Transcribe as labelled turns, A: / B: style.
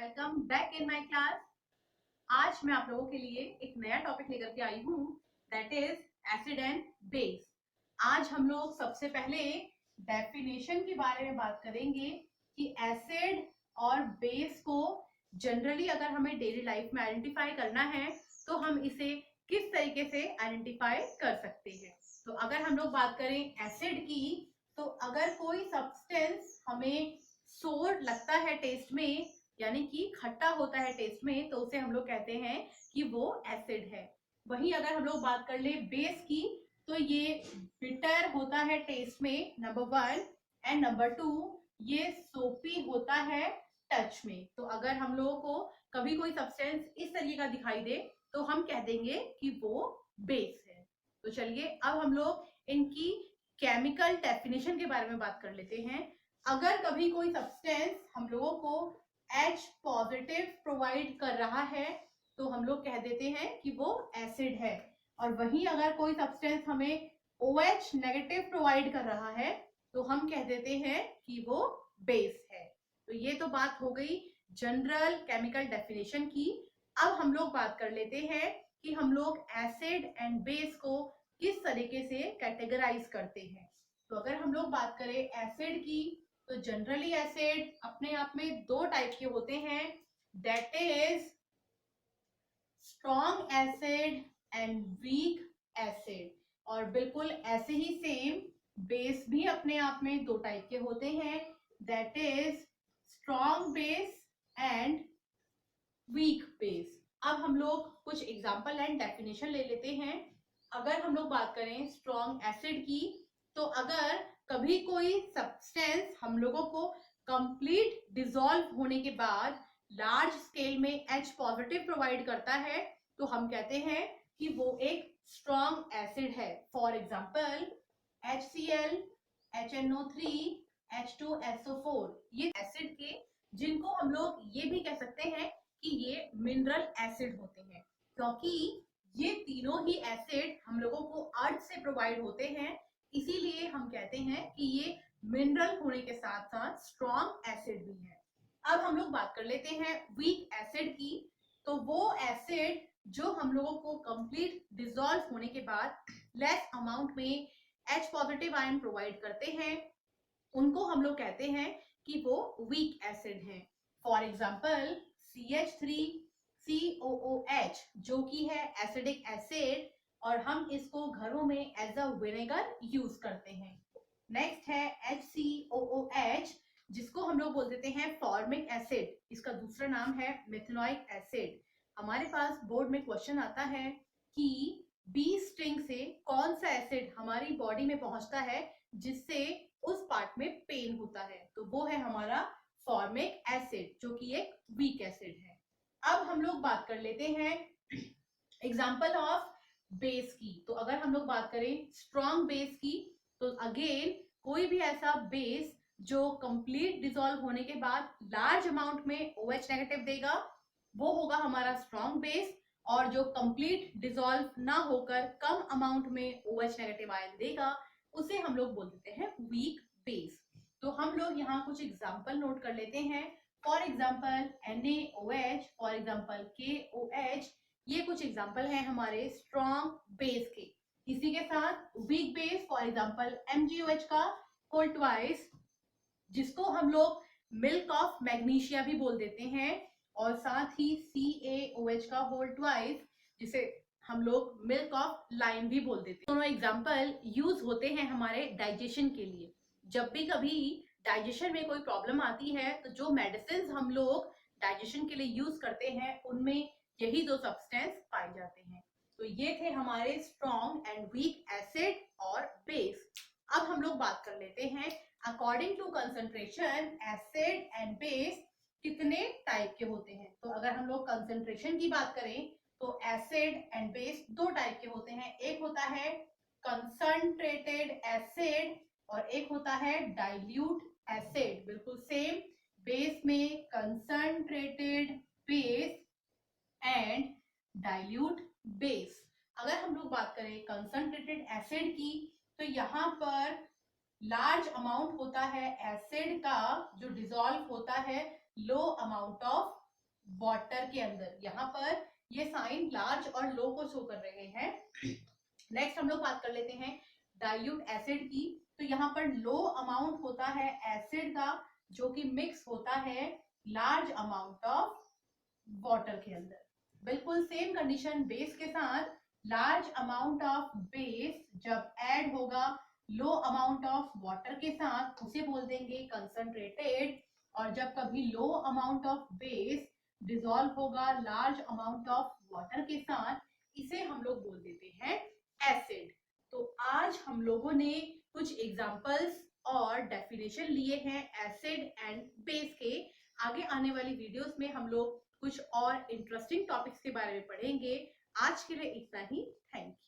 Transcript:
A: Welcome back in my class. आज मैं आप लोगों के लिए एक नया टॉपिक लेकर के आई हूँ, that is acid and base. आज हम लोग सबसे पहले डेफिनेशन के बारे में बात करेंगे कि एसिड और बेस को जनरली अगर हमें डेली लाइफ में आइडेंटिफाई करना है तो हम इसे किस तरीके से आइडेंटिफाई कर सकते हैं। तो अगर हम लोग बात करें एसिड की, तो अगर कोई सब्सटेंस हमें सोर लगता है टेस्ट में, यानी कि खट्टा होता है टेस्ट में, तो उसे हम लोग कहते हैं कि वो एसिड है। वहीं अगर हम लोग बात कर ले बेस की, तो ये बिटर होता है टेस्ट में, नंबर 1, एंड नंबर 2 ये सोपी होता है टच में। तो अगर हम लोगों को कभी कोई सब्सटेंस इस तरीके का दिखाई दे तो हम कह देंगे कि वो बेस है। तो चलिए अब हम लोग इनकी केमिकल डेफिनेशन के बारे में बात कर लेते हैं। अगर कभी कोई सब्सटेंस हम लोगों को H पॉजिटिव प्रोवाइड कर रहा है तो हम लोग कह देते हैं कि वो एसिड है, और वहीं अगर कोई सब्सटेंस हमें OH नेगेटिव प्रोवाइड कर रहा है तो हम कह देते हैं कि वो बेस है। तो ये तो बात हो गई जनरल केमिकल डेफिनेशन की। अब हम लोग बात कर लेते हैं कि हम लोग एसिड एंड बेस को किस तरीके से कैटेगराइज करते हैं। तो अगर हम लोग बात करें एसिड की, तो जनरली एसिड अपने आप में दो टाइप के होते हैं, that is strong acid and weak acid. और बिल्कुल ऐसे ही सेम बेस भी अपने आप में दो टाइप के होते हैं, that is strong base and weak base. अब हम लोग कुछ एग्जांपल एंड डेफिनेशन ले लेते हैं। अगर हम लोग बात करें स्ट्रॉन्ग एसिड की, तो अगर कभी कोई सब्सटेंस हम लोगों को कंप्लीट डिसॉल्व होने के बाद लार्ज स्केल में H पॉजिटिव प्रोवाइड करता है तो हम कहते हैं कि वो एक स्ट्रॉन्ग एसिड है। For example HCl, HNO3, H2SO4, ये एसिड के जिनको हम लोग ये भी कह सकते हैं कि ये मिनरल एसिड होते हैं, क्योंकि ये तीनों ही एसिड हम लोगों को अर्थ से प्रोवाइड होते हैं, इसीलिए हम कहते हैं कि ये मिनरल होने के साथ साथ स्ट्रॉन्ग एसिड भी है। अब हम लोग बात कर लेते हैं वीक एसिड की। तो वो एसिड जो हम लोगों को कंप्लीट डिसॉल्व होने के बाद लेस अमाउंट में H पॉजिटिव आयन प्रोवाइड करते हैं, उनको हम लोग कहते हैं कि वो वीक एसिड हैं। फॉर एग्जाम्पल CH3COOH जो कि है एसिडिक एसिड, और हम इसको घरों में एज अ विनेगर यूज करते हैं। नेक्स्ट है HCOOH जिसको हम लोग बोल देते हैं फॉर्मिक एसिड, इसका दूसरा नाम है मिथेनोइक एसिड। हमारे पास बोर्ड में क्वेश्चन आता है कि बी स्टिंग से कौन सा एसिड हमारी बॉडी में पहुंचता है जिससे उस पार्ट में पेन होता है, तो वो है हमारा फॉर्मिक एसिड जो कि एक वीक एसिड है। अब हम लोग बात कर लेते हैं एग्जांपल ऑफ बेस की। तो अगर हम लोग बात करें स्ट्रॉन्ग बेस की, तो अगेन कोई भी ऐसा बेस जो कंप्लीट डिसॉल्व होने के बाद लार्ज अमाउंट में OH नेगेटिव देगा वो होगा हमारा स्ट्रॉन्ग बेस, और जो कंप्लीट डिसॉल्व ना होकर कम अमाउंट में OH नेगेटिव आयन देगा उसे हम लोग बोल देते हैं वीक बेस। तो हम लोग यहाँ कुछ एग्जांपल नोट कर लेते हैं। For example NaOH, for example KOH, ये कुछ एग्जांपल हैं हमारे स्ट्रॉन्ग बेस के। इसी के साथ weak base for example MgOH का होल ट्वाइस, जिसको हम लोग मिल्क ऑफ मैग्नीशिया भी बोल देते हैं, और साथ ही CaOH का होल ट्वाइस जिसे हम लोग मिल्क ऑफ लाइम भी बोल देते हैं। दोनों एग्जांपल यूज होते हैं हमारे डाइजेशन के लिए। जब भी कभी डाइजेशन में कोई प्रॉब्लम आती है तो जो मेडिसिन हम लोग डाइजेशन के लिए यूज करते हैं उनमें यही दो सब्सटेंस पाए जाते हैं। तो ये थे हमारे स्ट्रॉन्ग एंड वीक एसिड और बेस। अब हम लोग बात कर लेते हैं according to concentration acid and base कितने टाइप के होते हैं। तो अगर हम लोग कंसंट्रेशन की बात करें तो एसिड एंड बेस दो टाइप के होते हैं, एक होता है कंसंट्रेटेड एसिड और एक होता है डाइल्यूट एसिड। बिल्कुल सेम, बेस में concentrated base and dilute base. अगर हम लोग बात करें कंसंट्रेटेड एसिड की, तो यहाँ पर लार्ज अमाउंट होता है एसिड का जो डिसॉल्व होता है लो अमाउंट ऑफ वाटर के अंदर। यहाँ पर ये साइन लार्ज और लो को शो कर रहे हैं। नेक्स्ट हम लोग बात कर लेते हैं डाइल्यूट एसिड की। तो यहाँ पर लो अमाउंट होता है एसिड का, जो कि मिक्स होता है लार्ज अमाउंट ऑफ वाटर के अंदर। बिल्कुल सेम कंडीशन बेस के साथ, लार्ज अमाउंट ऑफ बेस जब ऐड होगा लो अमाउंट ऑफ वाटर के साथ, उसे बोल देंगे कंसंट्रेटेड। और जब कभी लो अमाउंट ऑफ बेस डिसॉल्व होगा लार्ज अमाउंट ऑफ वाटर के साथ, इसे हम लोग बोल देते हैं एसिड। तो आज हम लोगों ने कुछ एग्जांपल्स और डेफिनेशन लिए हैं एसिड एंड बेस के। आगे आने वाली वीडियोस में हम लोग कुछ और इंटरेस्टिंग टॉपिक्स के बारे में पढ़ेंगे। आज के लिए इतना ही। Thank you.